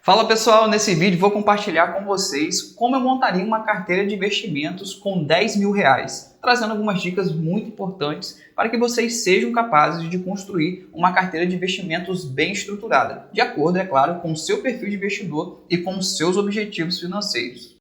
Fala pessoal, nesse vídeo vou compartilhar com vocês como eu montaria uma carteira de investimentos com 10 mil reais, trazendo algumas dicas muito importantes para que vocês sejam capazes de construir uma carteira de investimentos bem estruturada, de acordo, é claro, com o seu perfil de investidor e com os seus objetivos financeiros.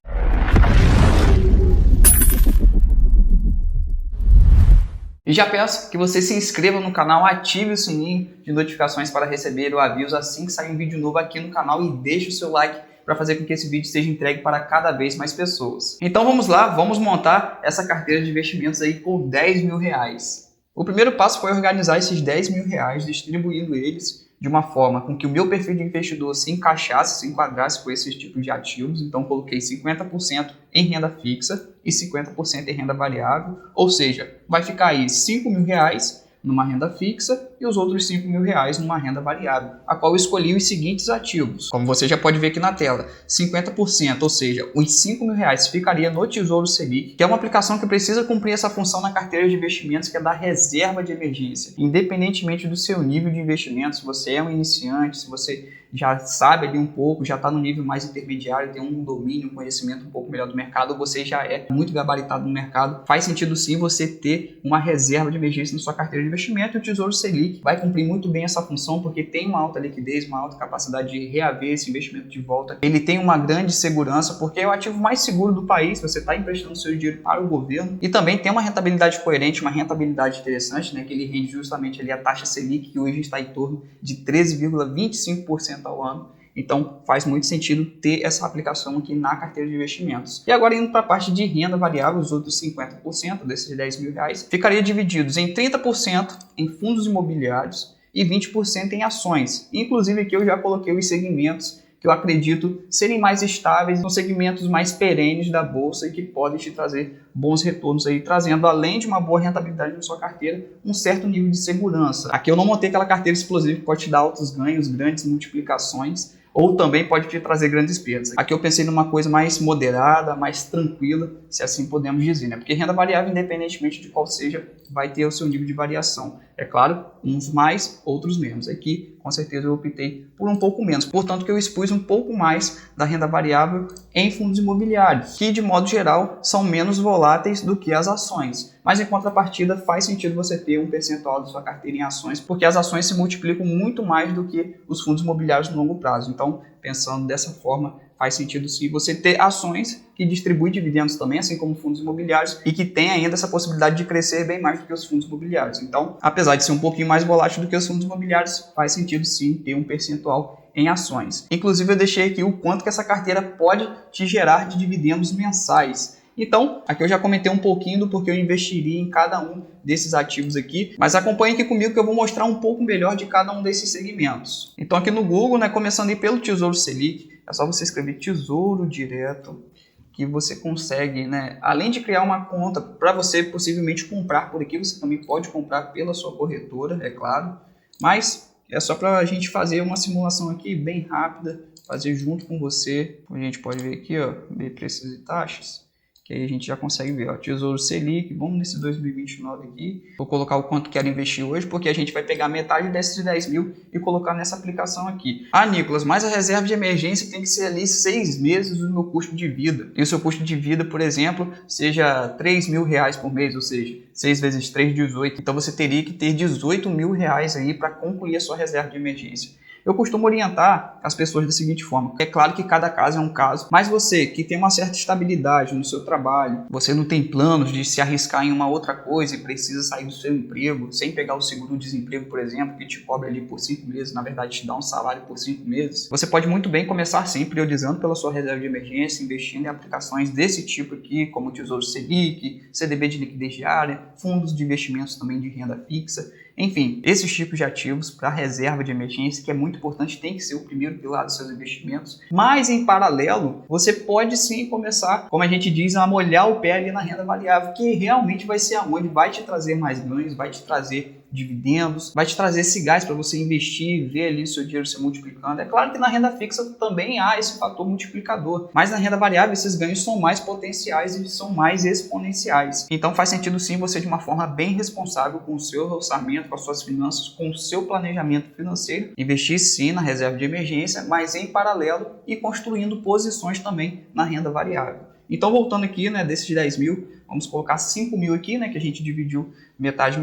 E já peço que você se inscreva no canal, ative o sininho de notificações para receber o aviso assim que sair um vídeo novo aqui no canal e deixe o seu like para fazer com que esse vídeo seja entregue para cada vez mais pessoas. Então vamos lá, vamos montar essa carteira de investimentos aí com 10 mil reais. O primeiro passo foi organizar esses 10 mil reais, distribuindo eles de uma forma com que o meu perfil de investidor se encaixasse, se enquadrasse com esses tipos de ativos. Então coloquei 50% em renda fixa e 50% em renda variável, ou seja, vai ficar aí 5 mil reais numa renda fixa e os outros 5 mil reais numa renda variável, a qual eu escolhi os seguintes ativos. Como você já pode ver aqui na tela, 50%, ou seja, os 5 mil reais ficaria no Tesouro Selic, que é uma aplicação que precisa cumprir essa função na carteira de investimentos, que é da reserva de emergência. Independentemente do seu nível de investimento, se você é um iniciante, se você já sabe ali um pouco, já está no nível mais intermediário, tem um domínio, um conhecimento um pouco melhor do mercado, ou você já é muito gabaritado no mercado, faz sentido sim você ter uma reserva de emergência na sua carteira de investimento, e o Tesouro Selic vai cumprir muito bem essa função, porque tem uma alta liquidez, uma alta capacidade de reaver esse investimento de volta. Ele tem uma grande segurança, porque é o ativo mais seguro do país, você está emprestando seu dinheiro para o governo, e também tem uma rentabilidade coerente, uma rentabilidade interessante, né, que ele rende justamente ali a taxa Selic, que hoje está em torno de 13,25% ao ano. Então faz muito sentido ter essa aplicação aqui na carteira de investimentos. E agora indo para a parte de renda variável, os outros 50% desses 10 mil reais ficaria divididos em 30% em fundos imobiliários e 20% em ações. Inclusive aqui eu já coloquei os segmentos que eu acredito serem mais estáveis, são segmentos mais perenes da bolsa e que podem te trazer bons retornos aí, trazendo, além de uma boa rentabilidade na sua carteira, um certo nível de segurança. Aqui eu não montei aquela carteira explosiva que pode te dar altos ganhos, grandes multiplicações, ou também pode te trazer grandes perdas. Aqui eu pensei numa coisa mais moderada, mais tranquila, se assim podemos dizer, né? Porque renda variável, independentemente de qual seja, vai ter o seu nível de variação. É claro, uns mais, outros menos. Aqui, com certeza, eu optei por um pouco menos. Portanto, que eu expus um pouco mais da renda variável em fundos imobiliários, que, de modo geral, são menos voláteis do que as ações. Mas, em contrapartida, faz sentido você ter um percentual da sua carteira em ações, porque as ações se multiplicam muito mais do que os fundos imobiliários no longo prazo. Então, pensando dessa forma, faz sentido sim você ter ações que distribuem dividendos também, assim como fundos imobiliários, e que tem ainda essa possibilidade de crescer bem mais do que os fundos imobiliários. Então, apesar de ser um pouquinho mais volátil do que os fundos imobiliários, faz sentido sim ter um percentual em ações. Inclusive, eu deixei aqui o quanto que essa carteira pode te gerar de dividendos mensais. Então, aqui eu já comentei um pouquinho do porquê eu investiria em cada um desses ativos aqui, mas acompanhe aqui comigo que eu vou mostrar um pouco melhor de cada um desses segmentos. Então aqui no Google, né, começando aí pelo Tesouro Selic, é só você escrever Tesouro Direto, que você consegue, né, além de criar uma conta para você possivelmente comprar por aqui, você também pode comprar pela sua corretora, é claro, mas é só para a gente fazer uma simulação aqui bem rápida, fazer junto com você. A gente pode ver aqui, ó, ver preços e taxas, que aí a gente já consegue ver, ó, Tesouro Selic, vamos nesse 2029 aqui, vou colocar o quanto quero investir hoje, porque a gente vai pegar metade desses 10 mil e colocar nessa aplicação aqui. Ah, Nicolas, mas a reserva de emergência tem que ser ali 6 meses do meu custo de vida, e o seu custo de vida, por exemplo, seja 3 mil reais por mês, ou seja, 6 vezes 3, 18, então você teria que ter 18 mil reais aí para concluir a sua reserva de emergência. Eu costumo orientar as pessoas da seguinte forma: é claro que cada caso é um caso, mas você que tem uma certa estabilidade no seu trabalho, você não tem planos de se arriscar em uma outra coisa e precisa sair do seu emprego sem pegar o seguro-desemprego, por exemplo, que te cobra ali por 5 meses, na verdade te dá um salário por 5 meses, você pode muito bem começar sim priorizando pela sua reserva de emergência, investindo em aplicações desse tipo aqui, como o Tesouro Selic, CDB de liquidez diária, fundos de investimentos também de renda fixa. Enfim, esses tipos de ativos para reserva de emergência, que é muito importante, tem que ser o primeiro pilar dos seus investimentos. Mas, em paralelo, você pode sim começar, como a gente diz, a molhar o pé ali na renda variável, que realmente vai ser aonde vai te trazer mais ganhos, vai te trazer dividendos, vai te trazer esse gás para você investir, ver ali o seu dinheiro se multiplicando. É claro que na renda fixa também há esse fator multiplicador, mas na renda variável esses ganhos são mais potenciais e são mais exponenciais. Então faz sentido sim você, de uma forma bem responsável, com o seu orçamento, com as suas finanças, com o seu planejamento financeiro, investir sim na reserva de emergência, mas em paralelo e construindo posições também na renda variável. Então, voltando aqui, né, desses 10 mil, vamos colocar 5 mil aqui, né, que a gente dividiu metade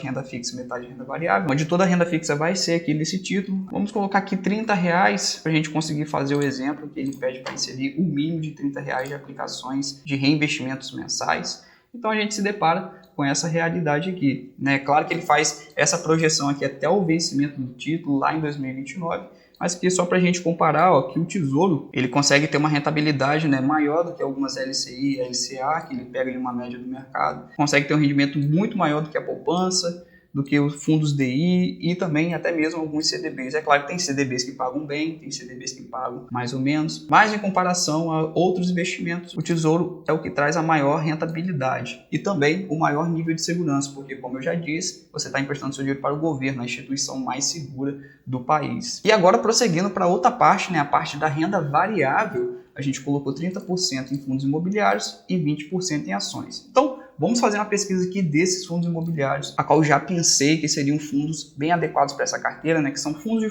renda fixa, metade renda variável, onde toda a renda fixa vai ser aqui nesse título. Vamos colocar aqui R$30 para a gente conseguir fazer o exemplo que ele pede para inserir o mínimo de R$30 de aplicações de reinvestimentos mensais. Então, a gente se depara com essa realidade aqui, né? Claro que ele faz essa projeção aqui até o vencimento do título lá em 2029, mas aqui só para a gente comparar, ó, que o Tesouro ele consegue ter uma rentabilidade, né, maior do que algumas LCI, LCA, que ele pega de uma média do mercado, consegue ter um rendimento muito maior do que a poupança, do que os fundos DI e também até mesmo alguns CDBs. É claro que tem CDBs que pagam bem, tem CDBs que pagam mais ou menos, mas em comparação a outros investimentos, o Tesouro é o que traz a maior rentabilidade e também o maior nível de segurança, porque, como eu já disse, você está emprestando seu dinheiro para o governo, a instituição mais segura do país. E agora, prosseguindo para outra parte, né, a parte da renda variável, a gente colocou 30% em fundos imobiliários e 20% em ações. Então, vamos fazer uma pesquisa aqui desses fundos imobiliários, a qual eu já pensei que seriam fundos bem adequados para essa carteira, né? Que são fundos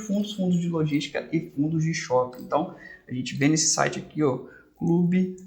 de logística e fundos de shopping. Então, a gente vê nesse site aqui, ó, Clube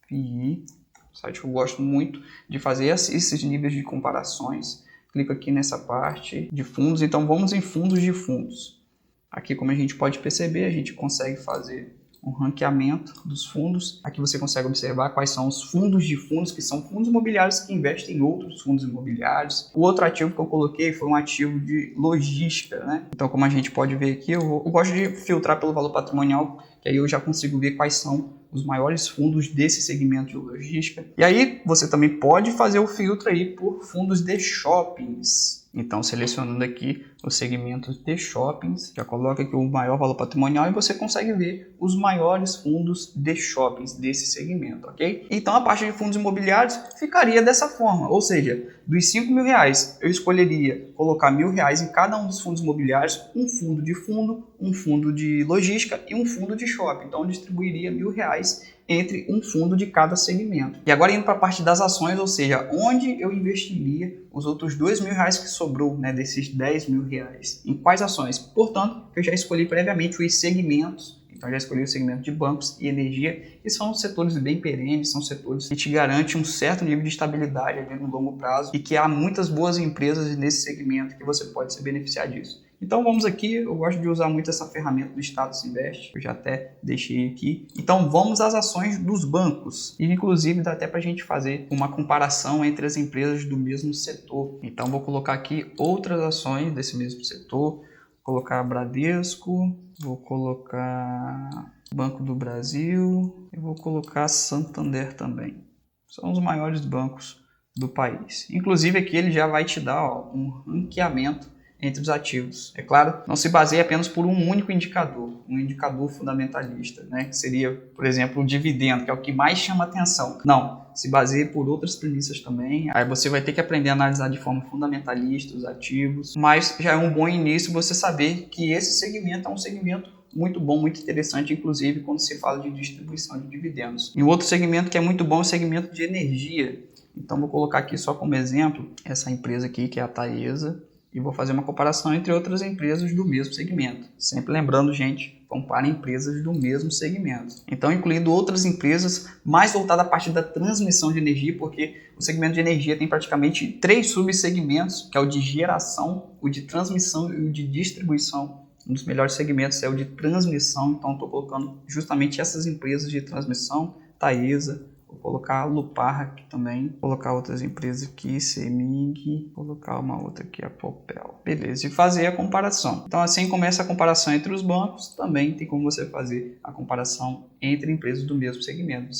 FI, site que eu gosto muito de fazer esses níveis de comparações. Clico aqui nessa parte de fundos, então vamos em fundos de fundos. Aqui, como a gente pode perceber, a gente consegue fazer um ranqueamento dos fundos. Aqui você consegue observar quais são os fundos de fundos, que são fundos imobiliários que investem em outros fundos imobiliários. O outro ativo que eu coloquei foi um ativo de logística, né? Então, como a gente pode ver aqui, eu gosto de filtrar pelo valor patrimonial, que aí eu já consigo ver quais são os maiores fundos desse segmento de logística. E aí você também pode fazer o filtro aí por fundos de shoppings. Então, selecionando aqui os segmentos de shoppings, já coloca aqui o maior valor patrimonial e você consegue ver os maiores fundos de shoppings desse segmento, ok? Então, a parte de fundos imobiliários ficaria dessa forma, ou seja, dos R$5.000, eu escolheria colocar R$1.000 em cada um dos fundos imobiliários, um fundo de logística e um fundo de shopping. Então, eu distribuiria R$1.000 entre um fundo de cada segmento. E agora indo para a parte das ações, ou seja, onde eu investiria os outros R$2.000 que sobrou, né, desses R$10.000. Em quais ações? Portanto, eu já escolhi previamente os segmentos. Então, já escolhi o segmento de bancos e energia, que são setores bem perenes, são setores que te garantem um certo nível de estabilidade ali no longo prazo e que há muitas boas empresas nesse segmento que você pode se beneficiar disso. Então vamos aqui, eu gosto de usar muito essa ferramenta do Status Invest, eu já até deixei aqui. Então vamos às ações dos bancos, e inclusive dá até para a gente fazer uma comparação entre as empresas do mesmo setor. Então vou colocar aqui outras ações desse mesmo setor, vou colocar Bradesco, vou colocar Banco do Brasil e vou colocar Santander também. São os maiores bancos do país. Inclusive aqui ele já vai te dar, ó, um ranqueamento entre os ativos. É claro, não se baseia apenas por um único indicador, um indicador fundamentalista, né? Que seria, por exemplo, o dividendo, que é o que mais chama atenção. Não, se baseia por outras premissas também. Aí você vai ter que aprender a analisar de forma fundamentalista os ativos, mas já é um bom início você saber que esse segmento é um segmento muito bom, muito interessante, inclusive quando se fala de distribuição de dividendos. E um outro segmento que é muito bom é o segmento de energia. Então vou colocar aqui só como exemplo essa empresa aqui, que é a Taesa, e vou fazer uma comparação entre outras empresas do mesmo segmento. Sempre lembrando, gente, compara empresas do mesmo segmento. Então, incluindo outras empresas mais voltadas à parte da transmissão de energia, porque o segmento de energia tem praticamente 3 subsegmentos, que é o de geração, o de transmissão e o de distribuição. Um dos melhores segmentos é o de transmissão, então estou colocando justamente essas empresas de transmissão, Taesa. Vou colocar a Lupar aqui também, vou colocar outras empresas aqui, CEMIG, vou colocar uma outra aqui, a Popel. Beleza, e fazer a comparação. Então assim começa a comparação entre os bancos, também tem como você fazer a comparação entre empresas do mesmo segmento,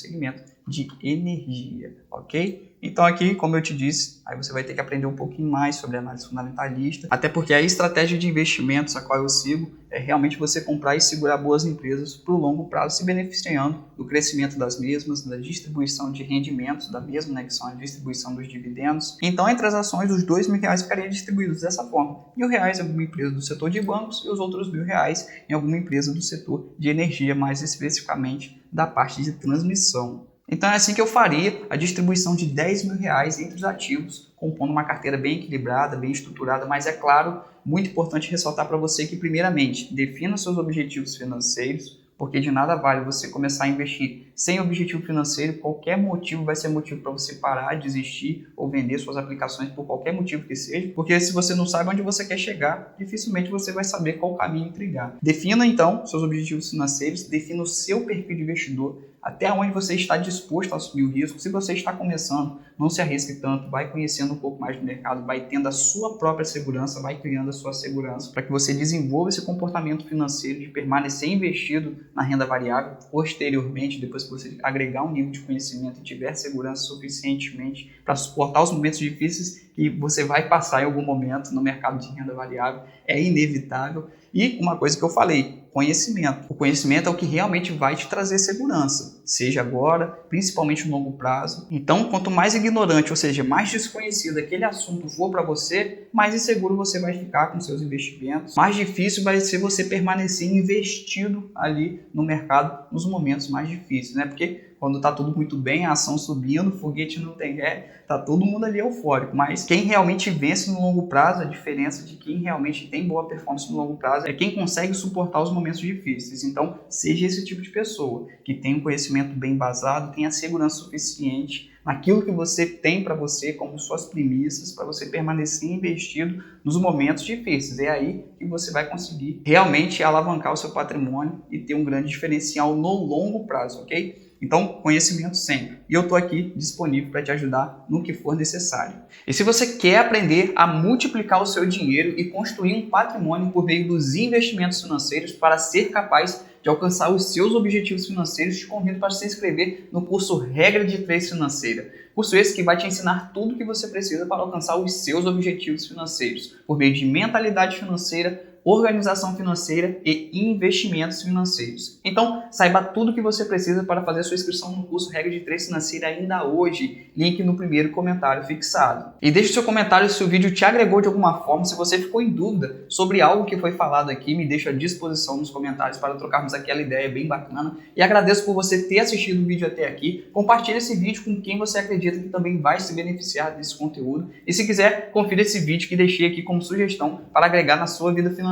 de energia, ok? Então aqui, como eu te disse, aí você vai ter que aprender um pouquinho mais sobre análise fundamentalista, até porque a estratégia de investimentos a qual eu sigo é realmente você comprar e segurar boas empresas para o longo prazo, se beneficiando do crescimento das mesmas, da distribuição de rendimentos da mesma, né, que são a distribuição dos dividendos. Então, entre as ações, os R$2.000 ficariam distribuídos dessa forma. R$1.000 em alguma empresa do setor de bancos e os outros R$1.000 em alguma empresa do setor de energia, mais especificamente da parte de transmissão. Então é assim que eu faria a distribuição de R$10.000 entre os ativos, compondo uma carteira bem equilibrada, bem estruturada, mas é claro, muito importante ressaltar para você que primeiramente, defina seus objetivos financeiros, porque de nada vale você começar a investir sem objetivo financeiro, qualquer motivo vai ser motivo para você parar, desistir ou vender suas aplicações por qualquer motivo que seja, porque se você não sabe onde você quer chegar, dificilmente você vai saber qual caminho trilhar. Defina então seus objetivos financeiros, defina o seu perfil de investidor, até onde você está disposto a assumir o risco. Se você está começando, não se arrisque tanto, vai conhecendo um pouco mais do mercado, vai tendo a sua própria segurança, vai criando a sua segurança para que você desenvolva esse comportamento financeiro de permanecer investido na renda variável. Posteriormente, depois que você agregar um nível de conhecimento e tiver segurança suficientemente para suportar os momentos difíceis que você vai passar em algum momento no mercado de renda variável, é inevitável. E uma coisa que eu falei, conhecimento. O conhecimento é o que realmente vai te trazer segurança, seja agora, principalmente no longo prazo. Então, quanto mais ignorante, ou seja, mais desconhecido aquele assunto for para você, mais inseguro você vai ficar com seus investimentos, mais difícil vai ser você permanecer investido ali no mercado nos momentos mais difíceis, né? Porque quando está tudo muito bem, a ação subindo, o foguete não tem ré, está todo mundo ali eufórico. Mas quem realmente vence no longo prazo, a diferença de quem realmente tem boa performance no longo prazo é quem consegue suportar os momentos difíceis. Então, seja esse tipo de pessoa, que tem um conhecimento bem embasado, tenha segurança suficiente naquilo que você tem para você como suas premissas, para você permanecer investido nos momentos difíceis. É aí que você vai conseguir realmente alavancar o seu patrimônio e ter um grande diferencial no longo prazo, ok? Então, conhecimento sempre. E eu estou aqui disponível para te ajudar no que for necessário. E se você quer aprender a multiplicar o seu dinheiro e construir um patrimônio por meio dos investimentos financeiros para ser capaz de alcançar os seus objetivos financeiros, te convido para se inscrever no curso Regra de Três Financeira. Curso esse que vai te ensinar tudo o que você precisa para alcançar os seus objetivos financeiros, por meio de mentalidade financeira, organização financeira e investimentos financeiros. Então, saiba tudo o que você precisa para fazer a sua inscrição no curso Regra de Três Financeira ainda hoje. Link no primeiro comentário fixado. E deixe seu comentário se o vídeo te agregou de alguma forma. Se você ficou em dúvida sobre algo que foi falado aqui, me deixa à disposição nos comentários para trocarmos aquela ideia bem bacana. E agradeço por você ter assistido o vídeo até aqui. Compartilhe esse vídeo com quem você acredita que também vai se beneficiar desse conteúdo. E se quiser, confira esse vídeo que deixei aqui como sugestão para agregar na sua vida financeira.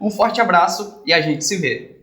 Um forte abraço e a gente se vê!